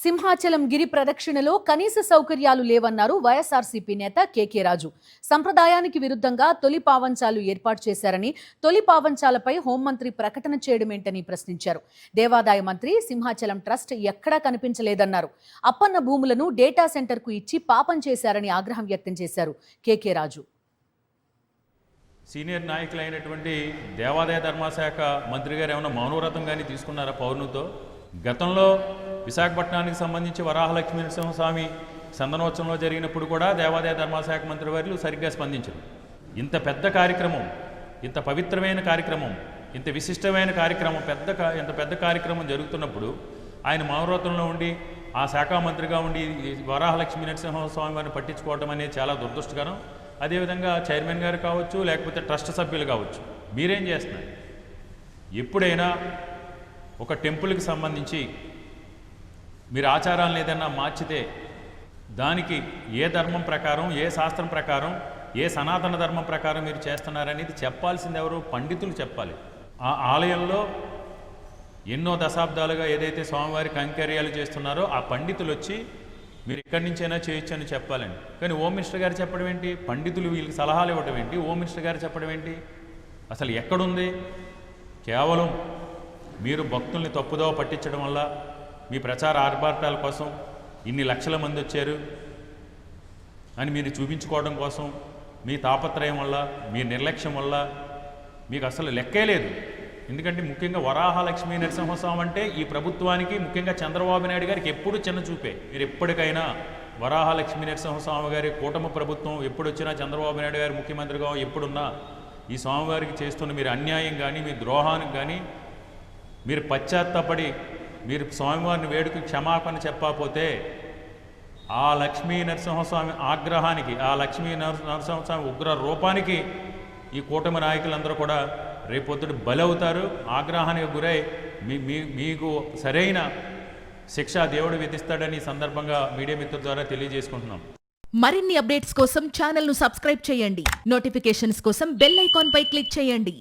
సింహాచలం గిరి ప్రదక్షిణలో కనీస సౌకర్యాలు లేవన్నారు వైఎస్ఆర్సీపీ నేత కేకే రాజు. సంప్రదాయానికి విరుద్ధంగా తొలి పావంచాలు ఏర్పాటు చేశారని, తొలి పావంచాలపై హోంమంత్రి ప్రకటన చేయడమేంటని ప్రశ్నించారు. దేవాదాయ మంత్రి సింహాచలం ట్రస్ట్ ఎక్కడా కనిపించలేదన్నారు. అప్పన్న భూములను డేటా సెంటర్కు ఇచ్చి పాపం చేశారని ఆగ్రహం వ్యక్తం చేశారు కేకే రాజు. సీనియర్ నాయకులైనటువంటి దేవాదాయ ధర్మశాఖ మంత్రి గారు ఏమైనా మౌనవ్రతం కానీ తీసుకున్నారా పౌర్ణమితో? గతంలో విశాఖపట్నానికి సంబంధించి వరాహలక్ష్మీ నరసింహస్వామి సందనోత్సవంలో జరిగినప్పుడు కూడా దేవాదాయ ధర్మశాఖ మంత్రి వర్యులు సరిగ్గా స్పందించారు. ఇంత పెద్ద కార్యక్రమం, ఇంత పవిత్రమైన కార్యక్రమం, ఇంత విశిష్టమైన కార్యక్రమం, ఇంత పెద్ద కార్యక్రమం జరుగుతున్నప్పుడు ఆయన మౌనవ్రతంలో ఉండి ఆ శాఖ మంత్రిగా ఉండి వరాహలక్ష్మీ నరసింహస్వామి వారిని పట్టించుకోవడం అనేది చాలా దురదృష్టకరం. అదేవిధంగా చైర్మన్ గారు కావచ్చు, లేకపోతే ట్రస్ట్ సభ్యులు కావచ్చు, మీరేం చేస్తున్నారు? ఎప్పుడైనా ఒక టెంపుల్కి సంబంధించి మీరు ఆచారాలను ఏదైనా మార్చితే దానికి ఏ ధర్మం ప్రకారం, ఏ శాస్త్రం ప్రకారం, ఏ సనాతన ధర్మం ప్రకారం మీరు చేస్తున్నారనేది చెప్పాల్సింది ఎవరు? పండితులు చెప్పాలి. ఆ ఆలయంలో ఎన్నో దశాబ్దాలుగా ఏదైతే స్వామివారి కైంకర్యాలు చేస్తున్నారో ఆ పండితులు వచ్చి మీరు ఎక్కడి నుంచైనా చేయొచ్చు అని చెప్పాలండి. కానీ హోమ్ మినిస్టర్ గారు చెప్పడం ఏంటి? పండితులు వీళ్ళకి సలహాలు ఇవ్వడం ఏంటి? హోమ్ మినిస్టర్ గారు చెప్పడం ఏంటి? అసలు ఎక్కడుంది? కేవలం మీరు భక్తుల్ని తప్పుదోవ పట్టించడం వల్ల, మీ ప్రచార ఆర్భాటాల కోసం ఇన్ని లక్షల మంది వచ్చారు అని మీరు చూపించుకోవడం కోసం, మీ తాపత్రయం వల్ల, మీ నిర్లక్ష్యం వల్ల మీకు అసలు లెక్కే లేదు. ఎందుకంటే ముఖ్యంగా వరాహలక్ష్మీ నరసింహస్వామి అంటే ఈ ప్రభుత్వానికి, ముఖ్యంగా చంద్రబాబు నాయుడు గారికి ఎప్పుడు చిన్న చూపే. మీరు ఎప్పటికైనా వరాహలక్ష్మీ నరసింహస్వామి గారి కూటమి ప్రభుత్వం ఎప్పుడు వచ్చినా, చంద్రబాబు నాయుడు గారు ముఖ్యమంత్రిగా ఎప్పుడున్నా ఈ స్వామివారికి చేస్తున్న మీరు అన్యాయం కానీ, మీ ద్రోహానికి కానీ మీరు పశ్చాత్తాపడి మీరు స్వామివారిని వేడుకు క్షమాపణ చెప్పకపోతే ఆ లక్ష్మీ నరసింహస్వామి ఆగ్రహానికి, ఆ లక్ష్మీ నరసింహస్వామి ఉగ్ర రూపానికి ఈ కూటమి నాయకులందరూ కూడా రేపొద్దుడు బలవుతారు. ఆగ్రహానికి గురై మీకు సరైన శిక్ష దేవుడు విధిస్తాడని సందర్భంగా మీడియా మిత్రుల ద్వారా తెలియజేసుకుంటున్నాం. మరిన్ని అప్డేట్స్ కోసం ఛానల్ను సబ్స్క్రైబ్ చేయండి. నోటిఫికేషన్స్ కోసం బెల్ ఐకాన్ పై క్లిక్ చేయండి.